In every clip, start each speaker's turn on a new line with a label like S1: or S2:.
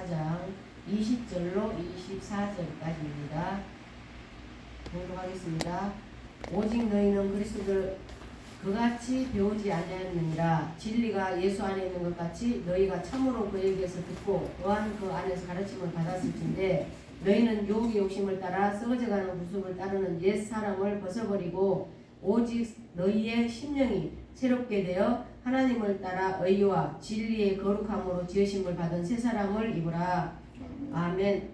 S1: 4장 20절로 24절까지입니다. 보도록 하겠습니다. 오직 너희는 그리스도를 그같이 배우지 아니하였느니라. 진리가 예수 안에 있는 것 같이 너희가 참으로 그에게서 듣고 또한 그 안에서 가르침을 받았을진데 너희는 유혹의 욕심을 따라 썩어져가는 구습을 따르는 옛 사람을 벗어버리고 오직 너희의 심령이 새롭게 되어 하나님을 따라 의와 진리의 거룩함으로 지으심을 받은 새 사람을 입으라. 아멘.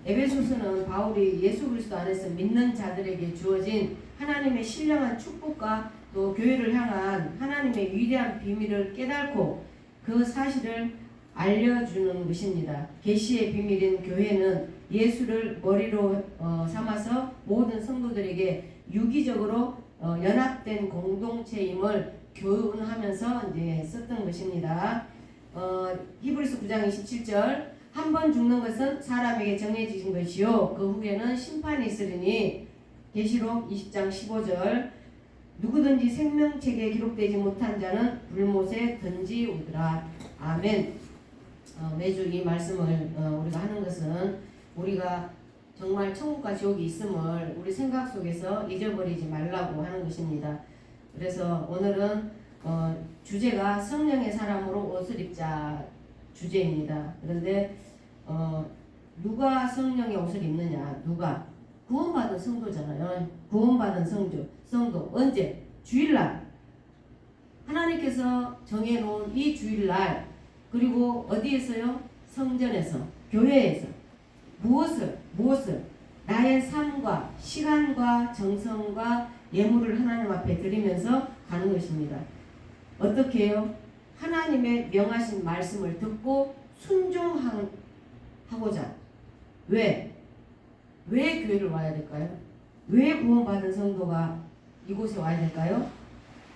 S1: 에베소서는 바울이 예수 그리스도 안에서 믿는 자들에게 주어진 하나님의 신령한 축복과 또 교회를 향한 하나님의 위대한 비밀을 깨닫고 그 사실을 알려주는 것입니다. 계시의 비밀인 교회는 예수를 머리로 삼아서 모든 성도들에게 유기적으로 연합된 공동체임을 교훈하면서 이제 썼던 것입니다. 히브리서 9장 27절 한 번 죽는 것은 사람에게 정해진 것이요 그 후에는 심판이 있으리니 계시록 20장 15절 누구든지 생명책에 기록되지 못한 자는 불못에 던지우더라. 아멘. 매주 이 말씀을 우리가 하는 것은 우리가 정말 천국과 지옥이 있음을 우리 생각 속에서 잊어버리지 말라고 하는 것입니다. 그래서 오늘은 주제가 성령의 사람으로 옷을 입자 주제입니다. 그런데 누가 성령의 옷을 입느냐? 누가? 구원받은 성도잖아요. 구원받은 성도. 언제? 주일날. 하나님께서 정해놓은 이 주일날 그리고 어디에서요? 성전에서, 교회에서 무엇을? 나의 삶과 시간과 정성과 예물을 하나님 앞에 드리면서 가는 것입니다. 어떻게 해요? 하나님의 명하신 말씀을 듣고 순종하고자. 왜 교회를 와야 될까요? 왜 구원받은 성도가 이곳에 와야 될까요?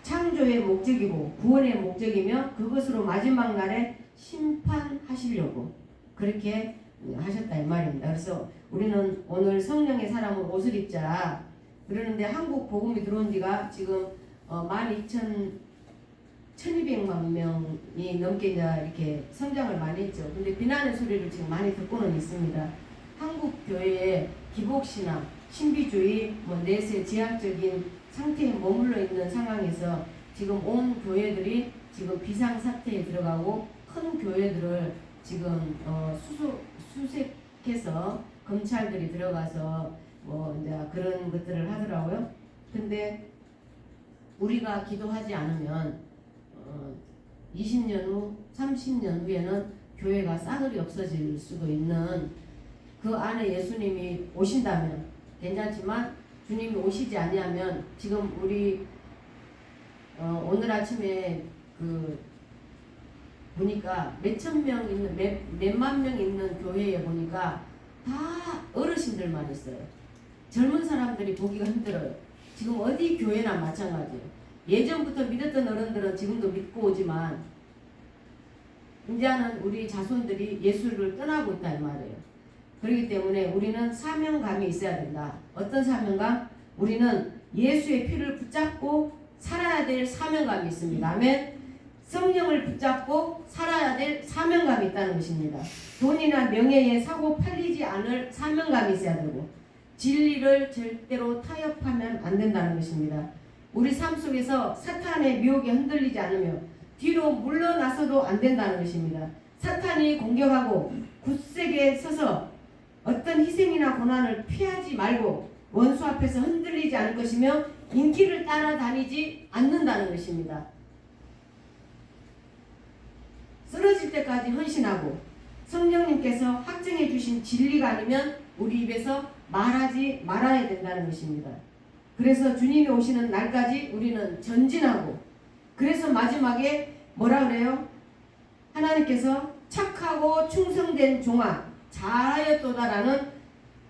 S1: 창조의 목적이고 구원의 목적이며 그것으로 마지막 날에 심판하시려고 그렇게 하셨다 이 말입니다. 그래서 우리는 오늘 성령의 사람으로 옷을 입자 그러는데 한국 복음이 들어온 지가 지금 12,200만 명이 넘게 이렇게 성장을 많이 했죠. 근데 비난의 소리를 지금 많이 듣고는 있습니다. 한국 교회의 기복신앙, 신비주의, 내세 제약적인 상태에 머물러 있는 상황에서 지금 온 교회들이 지금 비상사태에 들어가고 큰 교회들을 지금 수색해서 검찰들이 들어가서 이제 그런 것들을 하더라고요. 근데 우리가 기도하지 않으면 20년 후, 30년 후에는 교회가 싸그리 없어질 수도 있는 그 안에 예수님이 오신다면 괜찮지만 주님이 오시지 아니하면 지금 우리 오늘 아침에 보니까 몇만 명 있는 교회에 보니까 다 어르신들만 있어요. 젊은 사람들이 보기가 힘들어요. 지금 어디 교회나 마찬가지예요. 예전부터 믿었던 어른들은 지금도 믿고 오지만 이제는 우리 자손들이 예수를 떠나고 있다 이 말이에요. 그렇기 때문에 우리는 사명감이 있어야 된다. 어떤 사명감? 우리는 예수의 피를 붙잡고 살아야 될 사명감이 있습니다. 아멘. 성령을 붙잡고 살아야 될 사명감이 있다는 것입니다. 돈이나 명예에 사고 팔리지 않을 사명감이 있어야 되고 진리를 절대로 타협하면 안 된다는 것입니다. 우리 삶 속에서 사탄의 미혹에 흔들리지 않으며 뒤로 물러나서도 안 된다는 것입니다. 사탄이 공격하고 굳세게 서서 어떤 희생이나 고난을 피하지 말고 원수 앞에서 흔들리지 않을 것이며 인기를 따라다니지 않는다는 것입니다. 쓰러질 때까지 헌신하고 성령님께서 확증해 주신 진리가 아니면 우리 입에서 말하지 말아야 된다는 것입니다. 그래서 주님이 오시는 날까지 우리는 전진하고 그래서 마지막에 뭐라 그래요? 하나님께서 착하고 충성된 종아 잘하였도다라는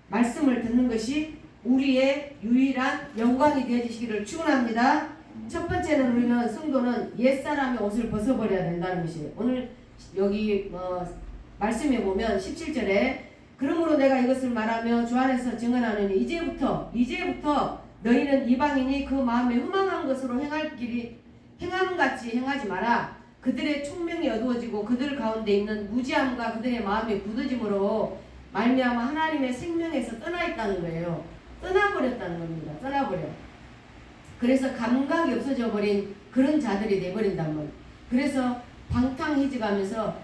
S1: 말씀을 듣는 것이 우리의 유일한 영광이 되어지시기를 축원합니다. 첫 번째는 우리는 성도는 옛사람의 옷을 벗어버려야 된다는 것이에요. 오늘 여기 말씀에 보면 17절에 그러므로 내가 이것을 말하며 주 안에서 증언하느니 이제부터 너희는 이방인이 그 마음에 흠망한 것으로 행함같이 행하지 마라. 그들의 총명이 어두워지고 그들 가운데 있는 무지함과 그들의 마음이 굳어짐으로 말미암아 하나님의 생명에서 떠나 있다는 거예요. 떠나버렸다는 겁니다. 떠나버려. 그래서 감각이 없어져 버린 그런 자들이 돼버린단 말이에요. 그래서 방탕해져가면서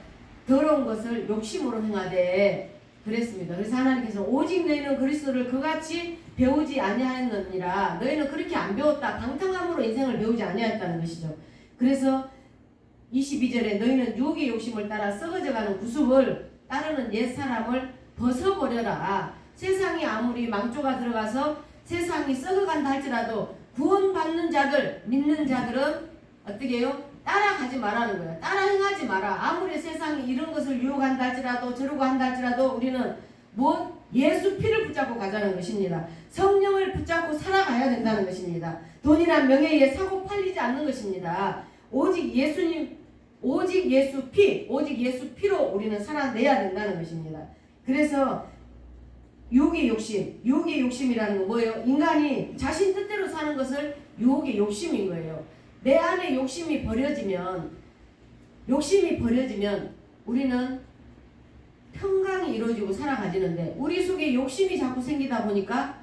S1: 더러운 것을 욕심으로 행하되 그랬습니다. 그래서 하나님께서 오직 너희는 그리스도를 그같이 배우지 아니하였느니라. 너희는 그렇게 안 배웠다. 방탕함으로 인생을 배우지 아니하였다는 것이죠. 그래서 22절에 너희는 유혹의 욕심을 따라 썩어져가는 구습을 따르는 옛사람을 벗어버려라. 세상이 아무리 망조가 들어가서 세상이 썩어간다 할지라도 구원받는 자들, 믿는 자들은 어떻게 해요? 따라가지 말라는 거예요. 따라 행하지 마라. 아무리 세상이 이런 것을 유혹한다 할지라도 저러고 한다 할지라도 우리는 뭐 예수 피를 붙잡고 가자는 것입니다. 성령을 붙잡고 살아가야 된다는 것입니다. 돈이란 명예에 사고 팔리지 않는 것입니다. 오직 예수님, 오직 예수 피, 오직 예수 피로 우리는 살아내야 된다는 것입니다. 그래서 유혹의 욕심이라는 건 뭐예요? 인간이 자신 뜻대로 사는 것을 유혹의 욕심인 거예요. 내 안에 욕심이 버려지면 우리는 평강이 이루어지고 살아가지는데 우리 속에 욕심이 자꾸 생기다 보니까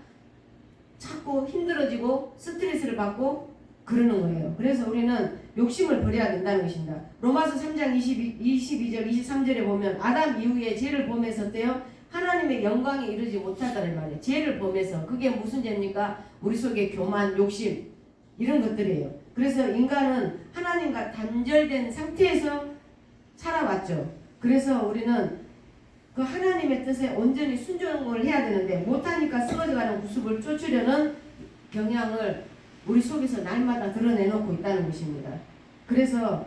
S1: 자꾸 힘들어지고 스트레스를 받고 그러는 거예요. 그래서 우리는 욕심을 버려야 된다는 것입니다. 로마서 3장 22절 23절에 보면 아담 이후에 죄를 범해서 어때요? 하나님의 영광에 이르지 못하다는 말이에요. 죄를 범해서. 그게 무슨 죄입니까? 우리 속에 교만, 욕심 이런 것들이에요. 그래서 인간은 하나님과 단절된 상태에서 살아왔죠. 그래서 우리는 그 하나님의 뜻에 온전히 순종을 해야 되는데 못하니까 쓰러져가는 구습을 쫓으려는 경향을 우리 속에서 날마다 드러내놓고 있다는 것입니다. 그래서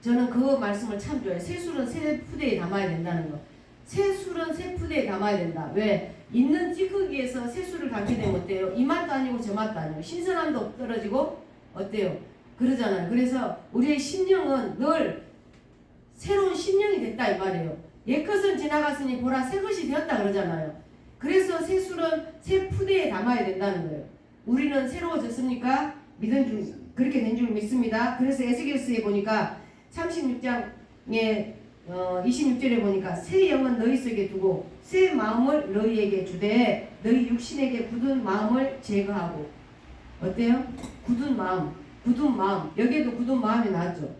S1: 저는 그 말씀을 참 좋아해요. 새술은 새 푸대에 담아야 된다는 거. 새술은 새 푸대에 담아야 된다. 왜? 있는 찌꺼기에서 새술을 담게 되면 어때요? 이 맛도 아니고 저 맛도 아니고 신선함도 떨어지고 어때요? 그러잖아요. 그래서 우리의 심령은 늘 새로운 심령이 됐다 이 말이에요. 옛것은 지나갔으니 보라 새 것이 되었다 그러잖아요. 그래서 새술은 새 푸대에 담아야 된다는 거예요. 우리는 새로워졌습니까? 믿은 줄 그렇게 된 줄 믿습니다. 그래서 에스겔서에 보니까 36장에 26절에 보니까 새 영은 너희 속에 두고 새 마음을 너희에게 주되 너희 육신에게 굳은 마음을 제거하고 어때요? 굳은 마음 여기에도 굳은 마음이 나왔죠.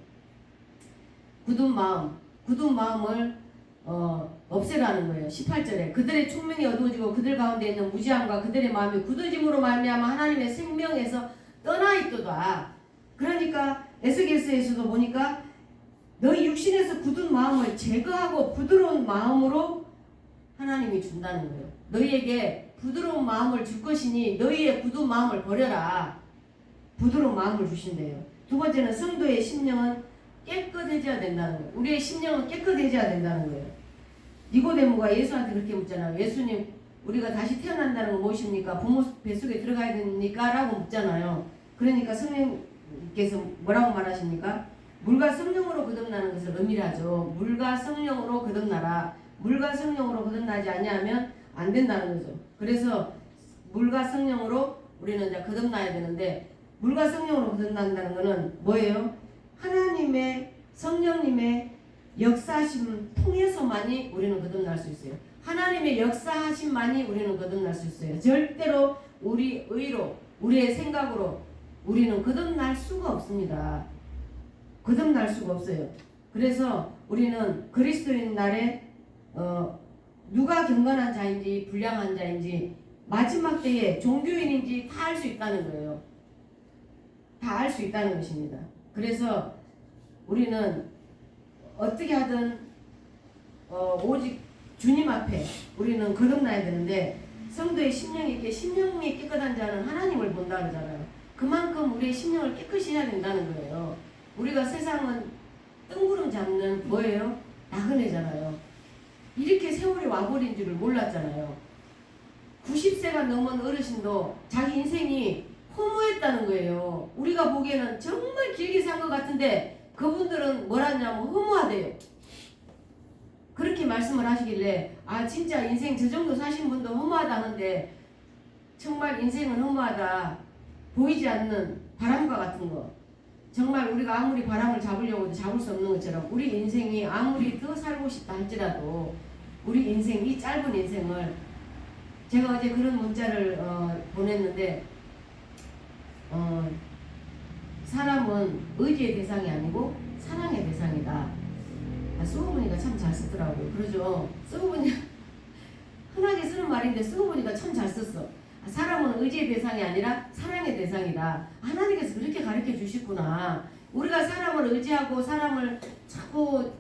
S1: 굳은 마음을 없애라는 거예요. 18절에 그들의 총명이 어두워지고 그들 가운데 있는 무지함과 그들의 마음이 굳어짐으로 말미암아 하나님의 생명에서 떠나 있도다. 그러니까 에스겔서에서도 보니까 너희 육신에서 굳은 마음을 제거하고 부드러운 마음으로 하나님이 준다는 거예요. 너희에게 부드러운 마음을 줄 것이니 너희의 굳은 마음을 버려라. 부드러운 마음을 주신대요. 두 번째는 성도의 심령은 깨끗해져야 된다는 거예요. 우리의 심령은 깨끗해져야 된다는 거예요. 니고데모가 예수한테 그렇게 묻잖아요. 예수님, 우리가 다시 태어난다는 건 무엇입니까? 부모 뱃속에 들어가야 됩니까? 라고 묻잖아요. 그러니까 성령께서 뭐라고 말하십니까? 물과 성령으로 거듭나는 것을 의미하죠. 물과 성령으로 거듭나라. 물과 성령으로 거듭나지 아니하면 안 된다는 거죠. 그래서 물과 성령으로 우리는 이제 거듭나야 되는데 물과 성령으로 거듭난다는 것은 뭐예요? 하나님의 성령님의 역사하심 통해서만이 우리는 거듭날 수 있어요. 하나님의 역사하심만이 우리는 거듭날 수 있어요. 절대로 우리 의로 우리의 생각으로 우리는 거듭날 수가 없습니다. 거듭날 수가 없어요. 그래서 우리는 그리스도인 날에 누가 경건한 자인지 불량한 자인지 마지막 때에 종교인인지 다 알 수 있다는 거예요. 다 알 수 있다는 것입니다. 그래서 우리는 어떻게 하든 오직 주님 앞에 우리는 거듭나야 되는데 성도의 심령이 깨끗한 자는 하나님을 본다 그러잖아요. 그만큼 우리의 심령을 깨끗이 해야 된다는 거예요. 우리가 세상은 뜬구름 잡는 뭐예요? 나그네잖아요. 이렇게 세월이 와버린 줄을 몰랐잖아요. 90세가 넘은 어르신도 자기 인생이 허무했다는 거예요. 우리가 보기에는 정말 길게 산 것 같은데 그분들은 뭐라냐면 허무하대요. 그렇게 말씀을 하시길래 아 진짜 인생 저 정도 사신 분도 허무하다는데 정말 인생은 허무하다. 보이지 않는 바람과 같은 거. 정말 우리가 아무리 바람을 잡으려고 해도 잡을 수 없는 것처럼 우리 인생이 아무리 더 살고 싶다 할지라도 우리 인생, 이 짧은 인생을, 제가 어제 그런 문자를 보냈는데 사람은 의지의 대상이 아니고 사랑의 대상이다. 쓰고 보니까 참 잘 쓰더라고요. 그러죠. 쓰고 보니까 흔하게 쓰는 말인데 쓰고 보니까 참 잘 썼어. 사람은 의지의 대상이 아니라 사랑의 대상이다. 하나님께서 그렇게 가르쳐 주시구나. 우리가 사람을 의지하고 사람을 자꾸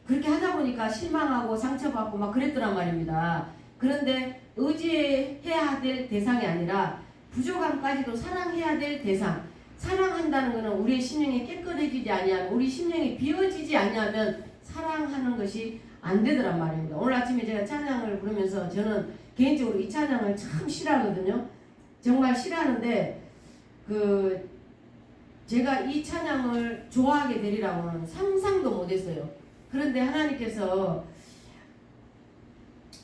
S1: 그렇게 하다 보니까 실망하고 상처받고 막 그랬더란 말입니다. 그런데 의지해야 될 대상이 아니라 부족함까지도 사랑해야 될 대상. 사랑한다는 것은 우리의 심령이 깨끗해지지 아니하면, 우리 심령이 비워지지 아니하면 사랑하는 것이 안 되더란 말입니다. 오늘 아침에 제가 찬양을 부르면서 저는 개인적으로 이 찬양을 참 싫어하거든요. 정말 싫어하는데 제가 이 찬양을 좋아하게 되리라고는 상상도 못했어요. 그런데 하나님께서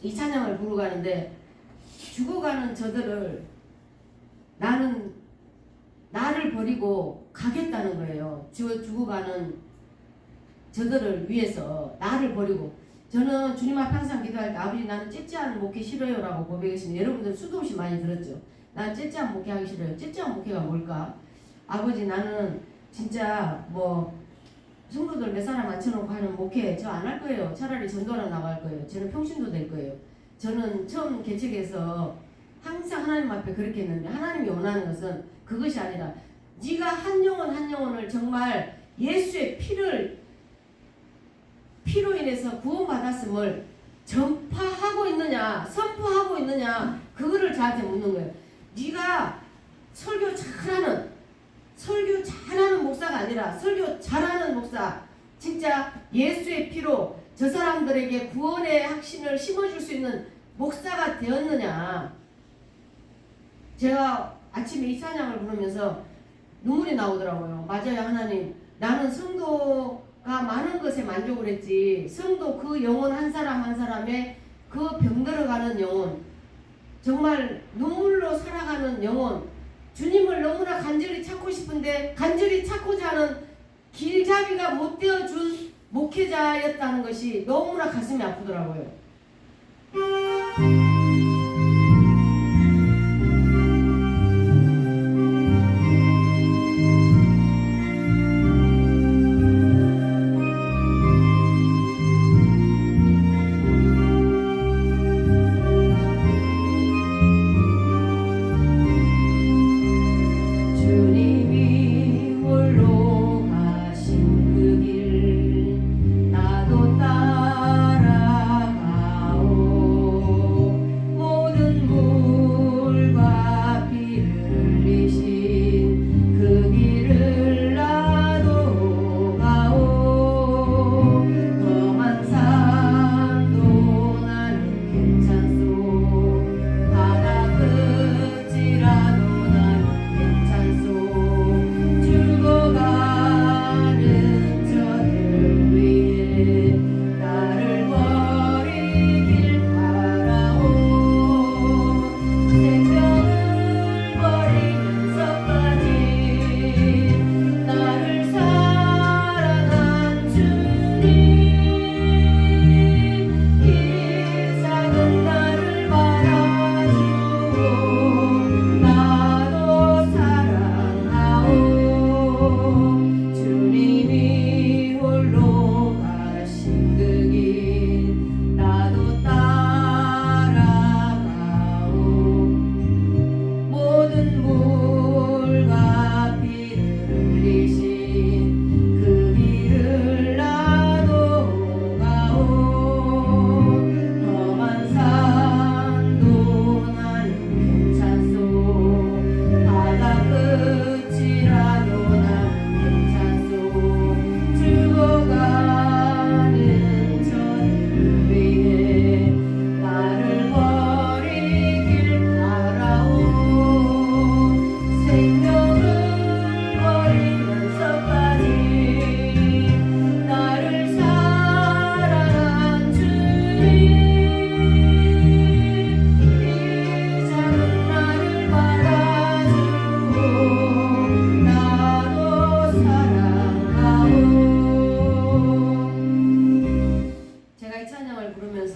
S1: 이 찬양을 부르고 가는데, 죽어가는 저들을 나를 버리고 가겠다는 거예요. 죽어가는 저들을 위해서 나를 버리고. 저는 주님 앞에 항상 기도할 때, 아버지 나는 째째한 목회 싫어요 라고 고백했습니다. 여러분들 수도 없이 많이 들었죠. 난 째째한 목회 하기 싫어요. 째째한 목회가 뭘까? 아버지 나는 진짜 성도들 몇 사람 앉혀놓고 하는 목회 저 안 할 거예요. 차라리 전도하러 나갈 거예요. 저는 평신도 될 거예요. 저는 처음 개척해서 항상 하나님 앞에 그렇게 했는데, 하나님이 원하는 것은 그것이 아니라 네가 한 영혼을 정말 예수의 피로 인해서 구원받았음을 전파하고 있느냐, 선포하고 있느냐, 그거를 저한테 묻는 거예요. 네가 설교 잘하는 목사가 아니라 설교 잘하는 목사, 진짜 예수의 피로 저 사람들에게 구원의 확신을 심어줄 수 있는 목사가 되었느냐. 제가 아침에 이 찬양을 부르면서 눈물이 나오더라고요. 맞아요, 하나님. 나는 성도가 많은 것에 만족을 했지, 성도 그 영혼 한 사람 한 사람의 그 병들어가는 영혼, 정말 눈물로 살아가는 영혼, 주님을 너무나 간절히 찾고 싶은데 간절히 찾고자 하는 길잡이가 못 되어준 목회자였다는 것이 너무나 가슴이 아프더라고요. 나도 따라가오.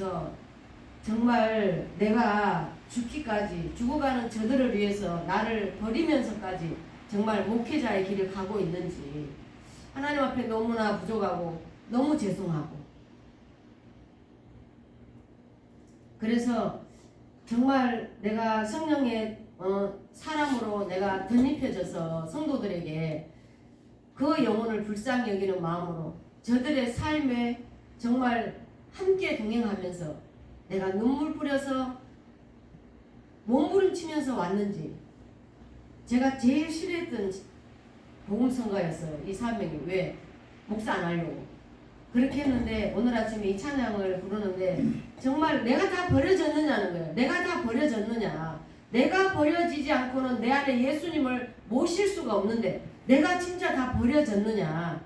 S1: 위해서 정말 내가 죽기까지 죽어가는 저들을 위해서 나를 버리면서까지 정말 목회자의 길을 가고 있는지 하나님 앞에 너무나 부족하고 너무 죄송하고 그래서 정말 내가 성령의 사람으로 내가 덧입혀져서 성도들에게 그 영혼을 불쌍히 여기는 마음으로 저들의 삶에 정말 함께 동행하면서 내가 눈물 뿌려서 몸부림치면서 왔는지 제가 제일 싫어했던 복음성가였어요. 이 사명이. 왜? 목사 안 하려고. 그렇게 했는데 오늘 아침에 이 찬양을 부르는데 정말 내가 다 버려졌느냐는 거예요. 내가 다 버려졌느냐. 내가 버려지지 않고는 내 안에 예수님을 모실 수가 없는데 내가 진짜 다 버려졌느냐.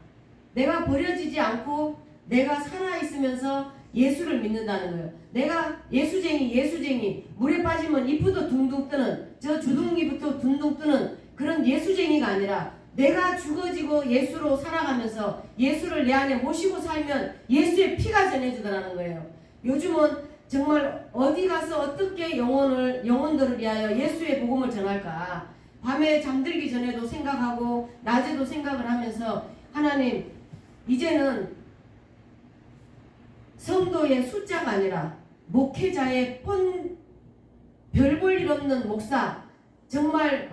S1: 내가 버려지지 않고 내가 살아있으면서 예수를 믿는다는 거예요. 내가 예수쟁이 물에 빠지면 이프도 둥둥 뜨는 저 주둥이부터 둥둥 뜨는 그런 예수쟁이가 아니라 내가 죽어지고 예수로 살아가면서 예수를 내 안에 모시고 살면 예수의 피가 전해지더라는 거예요. 요즘은 정말 어디 가서 어떻게 영혼들을 위하여 예수의 복음을 전할까 밤에 잠들기 전에도 생각하고 낮에도 생각을 하면서 하나님 이제는 성도의 숫자가 아니라 목회자의 별 볼 일 없는 목사 정말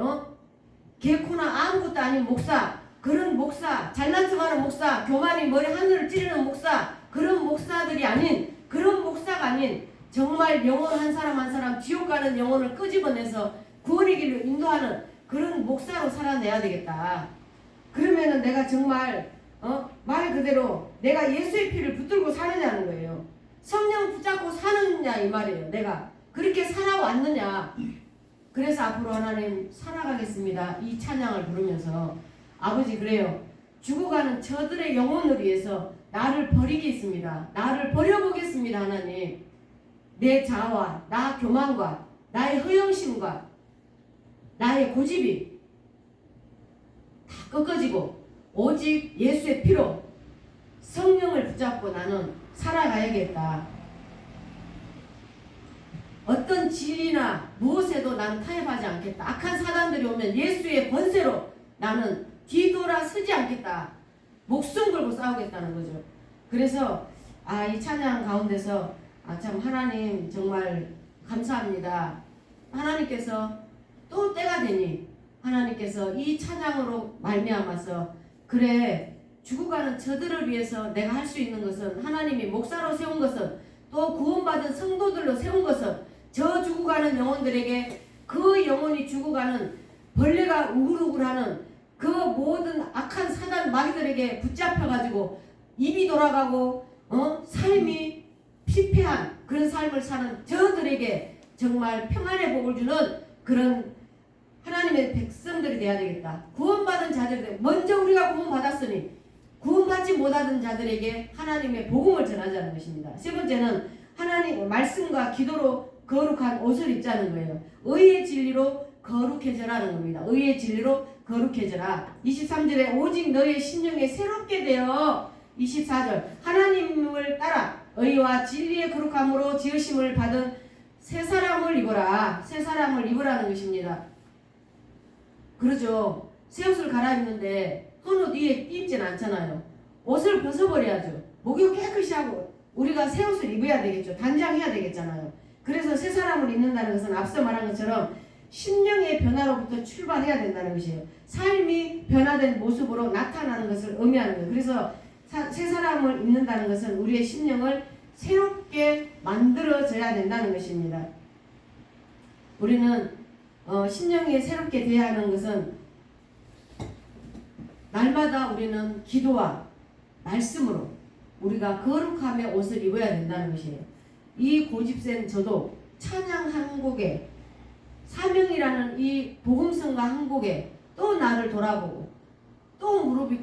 S1: 개코나 아무것도 아닌 목사 그런 목사 잘난 척하는 목사 교만이 머리 하늘을 찌르는 목사 그런 목사들이 아닌 그런 목사가 아닌 정말 영혼 한 사람 지옥 가는 영혼을 끄집어내서 구원의 길로 인도하는 그런 목사로 살아내야 되겠다. 그러면은 내가 정말 말 그대로 내가 예수의 피를 붙들고 사느냐는 거예요. 성령 붙잡고 사느냐 이 말이에요. 내가 그렇게 살아왔느냐. 그래서 앞으로 하나님 살아가겠습니다. 이 찬양을 부르면서 아버지 그래요. 죽어가는 저들의 영혼을 위해서 나를 버리겠습니다. 나를 버려보겠습니다. 하나님. 내 자아와 나 교만과 나의 허영심과 나의 고집이 다 꺾어지고 오직 예수의 피로 성령을 붙잡고 나는 살아가야겠다. 어떤 진리나 무엇에도 나는 타협하지 않겠다. 악한 사단들이 오면 예수의 권세로 나는 뒤돌아 서지 않겠다. 목숨 걸고 싸우겠다는 거죠. 그래서 이 찬양 가운데서 참 하나님 정말 감사합니다. 하나님께서 또 때가 되니 하나님께서 이 찬양으로 말미암아서 그래 죽어가는 저들을 위해서 내가 할 수 있는 것은 하나님이 목사로 세운 것은 또 구원받은 성도들로 세운 것은 저 죽어가는 영혼들에게 그 영혼이 죽어가는 벌레가 우글우글하는 그 모든 악한 사단 마귀들에게 붙잡혀가지고 입이 돌아가고 삶이 피폐한 그런 삶을 사는 저들에게 정말 평안의 복을 주는 그런 하나님의 백성들이 돼야 되겠다. 구원받은 자들에게 먼저 우리가 구원받았으니 구원받지 못하던 자들에게 하나님의 복음을 전하자는 것입니다. 세 번째는 하나님 말씀과 기도로 거룩한 옷을 입자는 거예요. 의의 진리로 거룩해져라는 겁니다. 의의 진리로 거룩해져라. 23절에 오직 너의 심령에 새롭게 되어 24절 하나님을 따라 의와 진리의 거룩함으로 지으심을 받은 새 사람을 입어라. 새 사람을 입으라는 것입니다. 그러죠. 새 옷을 갈아입는데 헌옷 위에 입지는 않잖아요. 옷을 벗어버려야죠. 목욕 깨끗이 하고 우리가 새 옷을 입어야 되겠죠. 단장해야 되겠잖아요. 그래서 새 사람을 입는다는 것은 앞서 말한 것처럼 심령의 변화로부터 출발해야 된다는 것이에요. 삶이 변화된 모습으로 나타나는 것을 의미하는 거예요. 그래서 새 사람을 입는다는 것은 우리의 심령을 새롭게 만들어져야 된다는 것입니다. 우리는 심령이 새롭게 되어야 하는 것은 날마다 우리는 기도와 말씀으로 우리가 거룩함의 옷을 입어야 된다는 것이에요. 이 고집센 저도 찬양 한 곡에 사명이라는 이 복음성가 한 곡에 또 나를 돌아보고 또 무릎이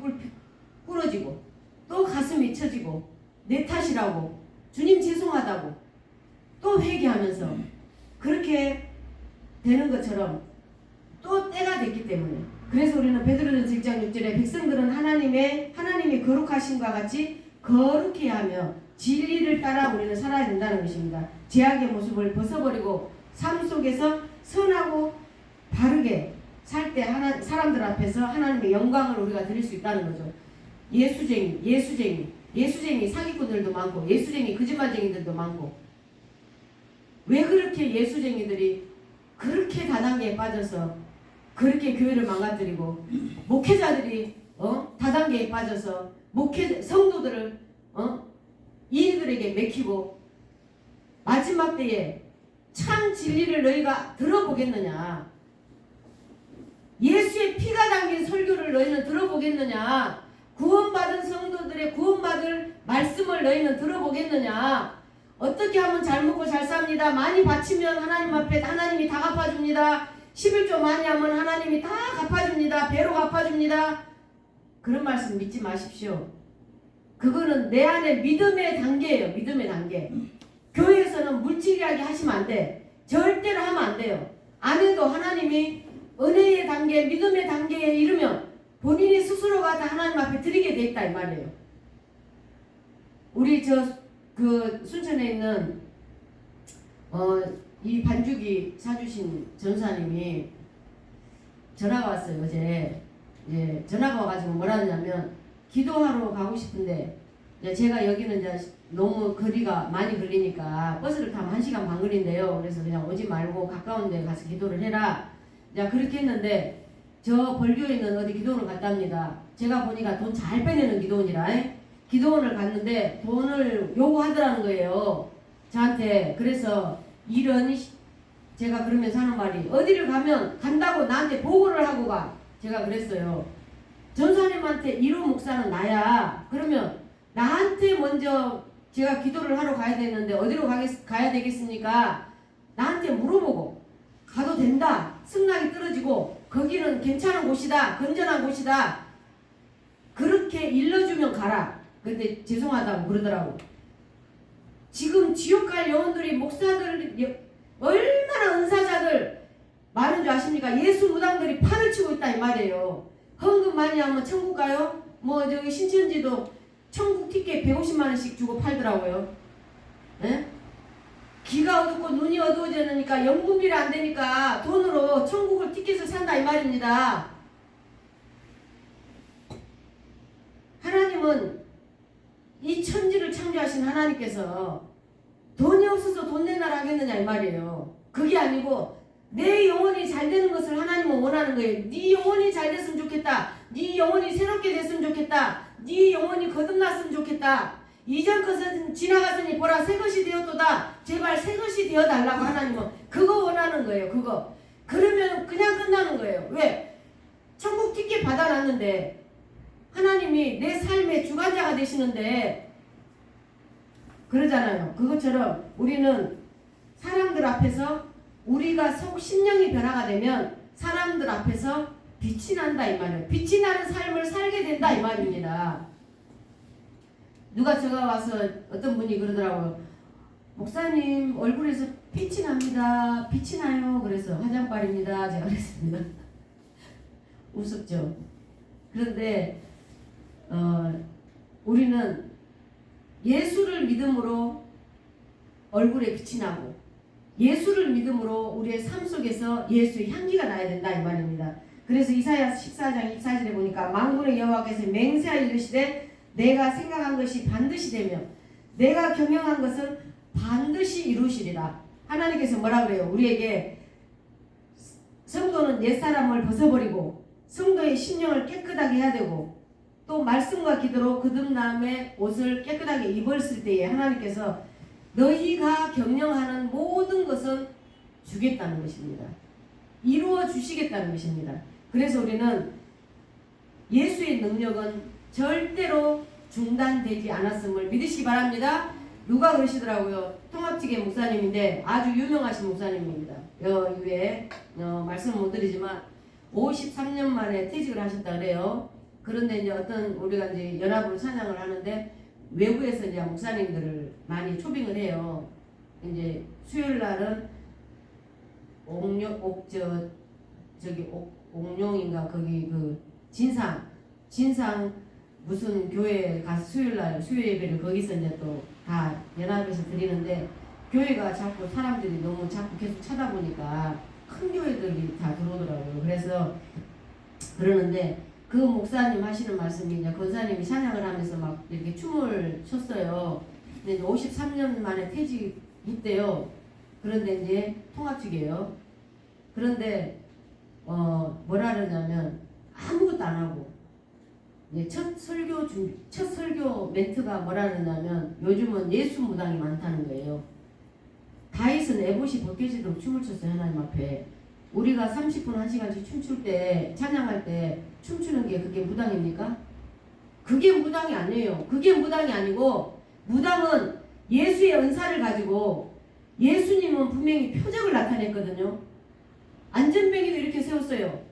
S1: 꿇어지고 또 가슴이 쳐지고 내 탓이라고 주님 죄송하다고 또 회개하면서 그렇게 되는 것처럼 또 때가 됐기 때문에 그래서 우리는 베드로전서 1장 6절에 백성들은 하나님이 거룩하심과 같이 거룩해야 하며 진리를 따라 우리는 살아야 된다는 것입니다. 죄악의 모습을 벗어버리고 삶 속에서 선하고 바르게 살 때 사람들 앞에서 하나님의 영광을 우리가 드릴 수 있다는 거죠. 예수쟁이 사기꾼들도 많고 예수쟁이 거짓말쟁이들도 많고 왜 그렇게 예수쟁이들이 그렇게 다단계에 빠져서 그렇게 교회를 망가뜨리고 목회자들이 다단계에 빠져서 성도들을 이들에게 맥히고 마지막 때에 참 진리를 너희가 들어보겠느냐? 예수의 피가 담긴 설교를 너희는 들어보겠느냐? 구원받은 성도들의 구원받을 말씀을 너희는 들어보겠느냐? 어떻게 하면 잘 먹고 잘 삽니다. 많이 바치면 하나님 앞에 하나님이 다 갚아줍니다. 11조 많이 하면 하나님이 다 갚아줍니다. 배로 갚아줍니다. 그런 말씀 믿지 마십시오. 그거는 내 안에 믿음의 단계예요. 믿음의 단계. 교회에서는 물질이야기 하시면 안 돼. 절대로 하면 안 돼요. 안 해도 하나님이 은혜의 단계, 믿음의 단계에 이르면 본인이 스스로가 다 하나님 앞에 드리게 돼 있다 이 말이에요. 우리 그 순천에 있는 이 반죽이 사주신 전사님이 전화가 왔어요. 어제 전화가 와가지고 뭐라 하냐면 기도하러 가고 싶은데 제가 여기는 이제 너무 거리가 많이 걸리니까 버스를 타면 1시간 반 걸린대요. 그래서 그냥 오지 말고 가까운 데 가서 기도를 해라. 그렇게 했는데 저 벌교에 있는 어디 기도원을 갔답니다. 제가 보니까 돈 잘 빼내는 기도원이라 기도원을 갔는데 돈을 요구하더라는 거예요. 저한테. 그래서 제가 그러면서 하는 말이 어디를 가면 간다고 나한테 보고를 하고 가. 제가 그랬어요. 전사님한테 이로 목사는 나야. 그러면 나한테 먼저 제가 기도를 하러 가야 되는데 어디로 가야 되겠습니까? 나한테 물어보고 가도 된다. 승낙이 떨어지고 거기는 괜찮은 곳이다. 건전한 곳이다. 그렇게 일러주면 가라. 근데 죄송하다고 그러더라고. 지금 지옥 갈 영혼들이 목사들 얼마나 은사자들 많은 줄 아십니까? 예수 무당들이 판을 치고 있다 이 말이에요. 헌금 많이 하면 천국 가요? 저기 신천지도 천국 티켓 150만원씩 주고 팔더라고요. 에? 귀가 어둡고 눈이 어두워지니까 연금비를 안 되니까 돈으로 천국을 티켓을 산다 이 말입니다. 하나님은 이 천지를 창조하신 하나님께서 돈이 없어서 돈 내놔라 하겠느냐 이 말이에요. 그게 아니고 내 영혼이 잘 되는 것을 하나님은 원하는 거예요. 네 영혼이 잘 됐으면 좋겠다. 네 영혼이 새롭게 됐으면 좋겠다. 네 영혼이 거듭났으면 좋겠다. 이전 것은 지나갔으니 보라 새 것이 되었도다. 제발 새 것이 되어달라고 하나님은 그거 원하는 거예요. 그거. 그러면 그냥 끝나는 거예요. 왜? 천국 티켓 받아놨는데 하나님이 내 삶의 주관자가 되시는데 그러잖아요. 그것처럼 우리는 사람들 앞에서 우리가 심령이 변화가 되면 사람들 앞에서 빛이 난다 이 말이에요. 빛이 나는 삶을 살게 된다 이 말입니다. 누가 제가 와서 어떤 분이 그러더라고요. 목사님 얼굴에서 빛이 납니다. 빛이 나요. 그래서 화장빨입니다. 제가 그랬습니다. 우습죠. 그런데 우리는 예수를 믿음으로 얼굴에 빛이 나고 예수를 믿음으로 우리의 삶 속에서 예수의 향기가 나야 된다 이 말입니다. 그래서 이사야 14장 24절에 보니까 만군의 여호와께서 맹세하여 이르시되 내가 생각한 것이 반드시 되며 내가 경영한 것은 반드시 이루시리라. 하나님께서 뭐라 그래요? 우리에게 성도는 옛사람을 벗어버리고 성도의 심령을 깨끗하게 해야 되고 또 말씀과 기도로 거듭남의 옷을 깨끗하게 입었을 때에 하나님께서 너희가 경영하는 모든 것은 주겠다는 것입니다. 이루어 주시겠다는 것입니다. 그래서 우리는 예수의 능력은 절대로 중단되지 않았음을 믿으시기 바랍니다. 누가 그러시더라고요. 통합지계 목사님인데 아주 유명하신 목사님입니다. 이후에 말씀을 못 드리지만 53년 만에 퇴직을 하셨다 그래요. 그런데 이제 우리가 이제 연합으로 찬양을 하는데 외부에서 이제 목사님들을 많이 초빙을 해요. 이제 수요일 날은 옥룡인가 거기 그 진상 무슨 교회에 가서 수요일날 수요 예배를 거기서 이제 또 다 연합에서 드리는데 교회가 자꾸 사람들이 너무 자꾸 계속 찾아보니까 큰 교회들이 다 들어오더라고요. 그래서 그러는데 그 목사님 하시는 말씀이 이제 권사님이 찬양을 하면서 막 이렇게 춤을 췄어요. 근데 53년 만에 퇴직했대요. 그런데 이제 통합직이에요. 그런데 뭐라 그러냐면 아무것도 안 하고 이제 첫 설교 멘트가 뭐라 그러냐면 요즘은 예수 무당이 많다는 거예요. 다윗은 에봇이 벗겨지도록 춤을 췄어요. 하나님 앞에. 우리가 30분 1시간씩 춤출 때 찬양할 때 춤추는 게 그게 무당입니까? 그게 무당이 아니에요. 그게 무당이 아니고 무당은 예수의 은사를 가지고 예수님은 분명히 표적을 나타냈거든요. 안전뱅이도 이렇게 세웠어요.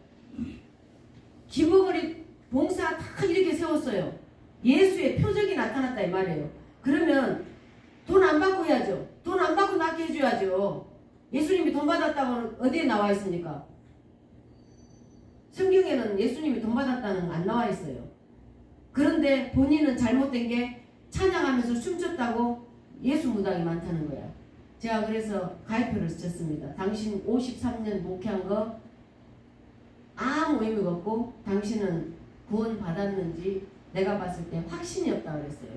S1: 기부거리 봉사 다 이렇게 세웠어요. 예수의 표적이 나타났다 이 말이에요. 그러면 돈 안 받고 해야죠. 돈 안 받고 낫게 해줘야죠. 예수님이 돈 받았다고 어디에 나와 있습니까? 성경에는 예수님이 돈 받았다는 안 나와 있어요. 그런데 본인은 잘못된 게 찬양하면서 춤췄다고 예수 무당이 많다는 거야. 제가 그래서 가입표를 썼습니다. 당신 53년 목회한 거 아무 의미가 없고 당신은 구원 받았는지 내가 봤을 때 확신이 없다 그랬어요.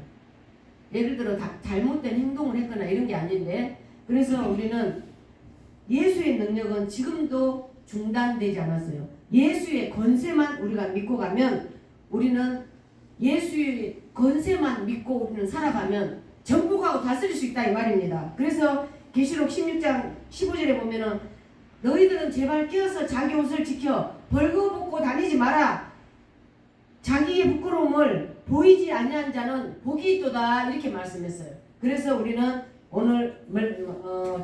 S1: 예를 들어 잘못된 행동을 했거나 이런 게 아닌데 그래서 우리는 예수의 능력은 지금도 중단되지 않았어요. 예수의 권세만 우리가 믿고 가면 우리는 예수의 권세만 믿고 우리는 살아가면 정복하고 다스릴 수 있다 이 말입니다. 그래서 계시록 16장 15절에 보면은 너희들은 제발 깨어서 자기 옷을 지켜 벌거벗고 다니지 마라. 자기의 부끄러움을 보이지 아니한 자는 복이 있도다 이렇게 말씀했어요. 그래서 우리는 오늘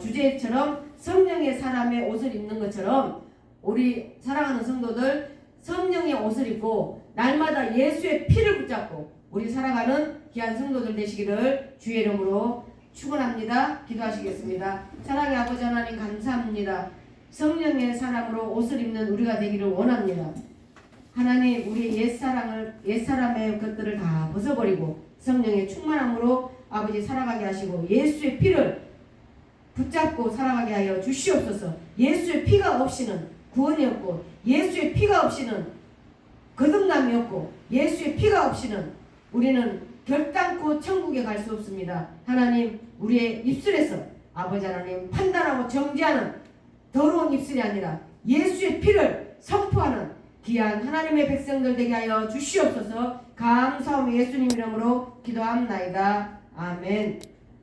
S1: 주제처럼 성령의 사람의 옷을 입는 것처럼 우리 사랑하는 성도들 성령의 옷을 입고 날마다 예수의 피를 붙잡고 우리 살아가는 귀한 성도들 되시기를 주의 이름으로 축원합니다. 기도하시겠습니다. 사랑의 아버지 하나님 감사합니다. 성령의 사람으로 옷을 입는 우리가 되기를 원합니다. 하나님 우리 옛사람의 것들을 다 벗어버리고 성령의 충만함으로 아버지 살아가게 하시고 예수의 피를 붙잡고 살아가게 하여 주시옵소서. 예수의 피가 없이는 구원이 없고 예수의 피가 없이는 거듭남이 없고 예수의 피가 없이는 우리는 결단코 천국에 갈 수 없습니다. 하나님 우리의 입술에서 아버지 하나님 판단하고 정죄하는 더러운 입술이 아니라 예수의 피를 선포하는 귀한 하나님의 백성들 되게 하여 주시옵소서. 감사하며 예수님 이름으로 기도합나이다. 아멘.